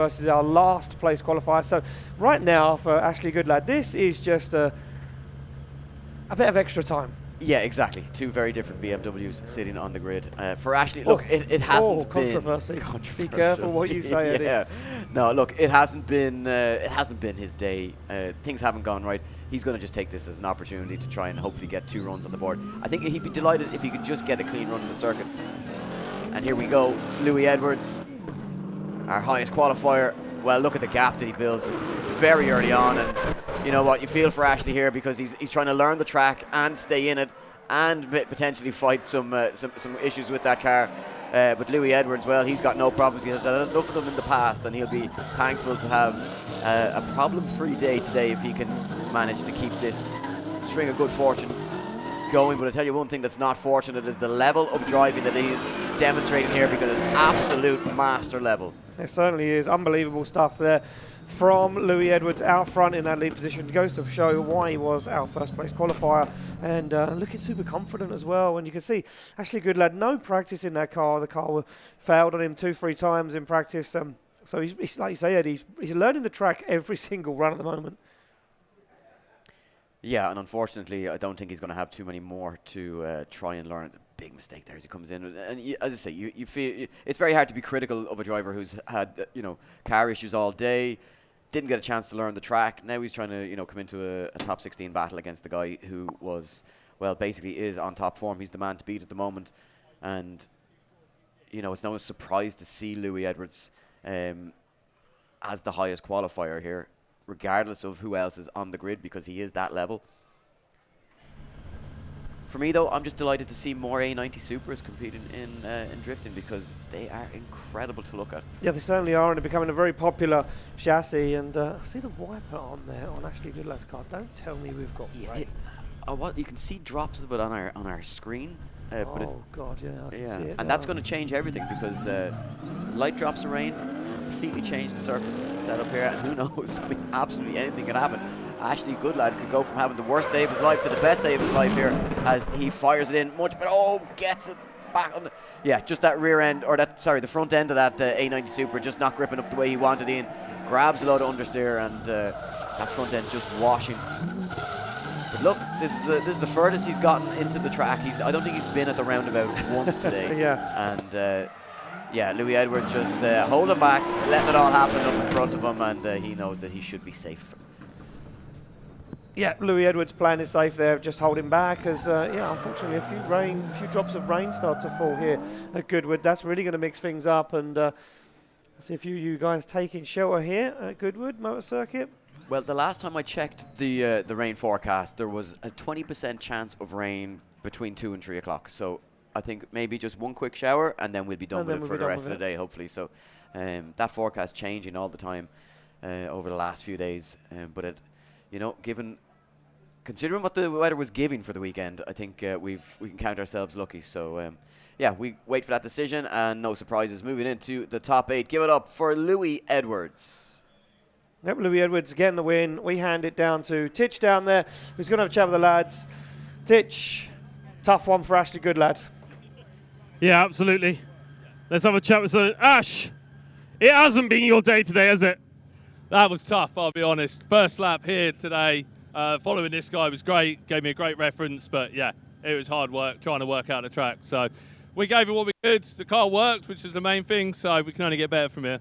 versus our last place qualifier. So right now for Ashley Goodlad, this is just a bit of extra time. Yeah, exactly. Two very different BMWs sitting on the grid. For Ashley, look, it hasn't been controversy. Be careful what you say, Eddie. Yeah. No, look, it hasn't been his day. Things haven't gone right. He's going to just take this as an opportunity to try and hopefully get 2 runs on the board. I think he'd be delighted if he could just get a clean run in the circuit. And here we go, Louis Edwards, our highest qualifier. Well, look at the gap that he builds very early on, and you know what, you feel for Ashley here because he's trying to learn the track and stay in it and potentially fight some issues with that car. But Louis Edwards, well, he's got no problems. He has had enough of them in the past, and he'll be thankful to have a problem-free day today if he can manage to keep this string of good fortune going. But I tell you one thing that's not fortunate is the level of driving that he's demonstrating here, because it's absolute master level. It certainly is. Unbelievable stuff there from Louis Edwards out front in that lead position. Goes to show why he was our first place qualifier, and looking super confident as well. And you can see Ashley Goodlad, no practice in that car. The car failed on him 2-3 times in practice. So he's like you say, Ed, he's learning the track every single run at the moment. Yeah, and unfortunately, I don't think he's going to have too many more to try and learn. Big mistake there as he comes in, and as I say, you feel it's very hard to be critical of a driver who's had car issues all day, didn't get a chance to learn the track. Now he's trying to come into a top 16 battle against the guy who was, well, basically is on top form. He's the man to beat at the moment, and it's no surprise to see Louis Edwards as the highest qualifier here, regardless of who else is on the grid, because he is that level. For me, though, I'm just delighted to see more A90 Supras competing in drifting, because they are incredible to look at. Yeah, they certainly are, and they're becoming a very popular chassis. And I see the wiper on there on Ashley Goodlad's car. Don't tell me we've got rain. What you can see drops of it on our screen. Oh God, yeah, I can see it. And that's going to change everything, because light drops of rain completely change the surface setup here, and who knows? I mean, absolutely anything can happen. Ashley Goodlad could go from having the worst day of his life to the best day of his life here as he fires it in much, but gets it back on just that rear end, or the front end of that A90 Supra just not gripping up the way he wanted in. Grabs a lot of understeer, and that front end just washing. But look, this is the furthest he's gotten into the track. I don't think he's been at the roundabout once today. Yeah. And Louis Edwards just holding back, letting it all happen up in front of him, and he knows that he should be safe. Yeah, Louis Edwards playing it safe there, just holding back as, unfortunately a few drops of rain start to fall here at Goodwood. That's really going to mix things up, and I see a few of you guys taking shelter here at Goodwood Motor Circuit. Well, the last time I checked the rain forecast, there was a 20% chance of rain between 2 and 3 o'clock. So I think maybe just one quick shower, and then we'll be done with it for the rest of the day, hopefully. So that forecast changing all the time over the last few days, but it. Considering what the weather was giving for the weekend, I think we can count ourselves lucky. So, we wait for that decision, and no surprises moving into the top 8. Give it up for Louis Edwards. Yep, Louis Edwards getting the win. We hand it down to Titch down there, who's going to have a chat with the lads. Titch, tough one for Ashley Goodlad. Yeah, absolutely. Let's have a chat with Ash. It hasn't been your day today, has it? That was tough, I'll be honest. First lap here today, following this guy was great, gave me a great reference, but yeah, it was hard work trying to work out the track. So we gave it what we could. The car worked, which is the main thing, so we can only get better from here.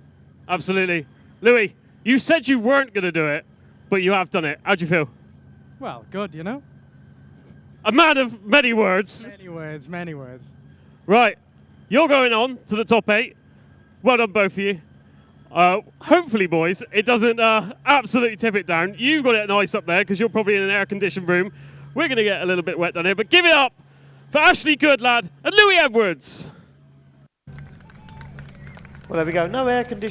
Absolutely. Louis, you said you weren't going to do it, but you have done it. How do you feel? Well, good, A man of many words. Many words. Right, you're going on to the top 8. Well done, both of you. Hopefully, boys, it doesn't absolutely tip it down. You've got it nice up there because you're probably in an air-conditioned room. We're going to get a little bit wet down here, but give it up for Ashley Goodlad and Louis Edwards. Well, there we go. No air conditioning.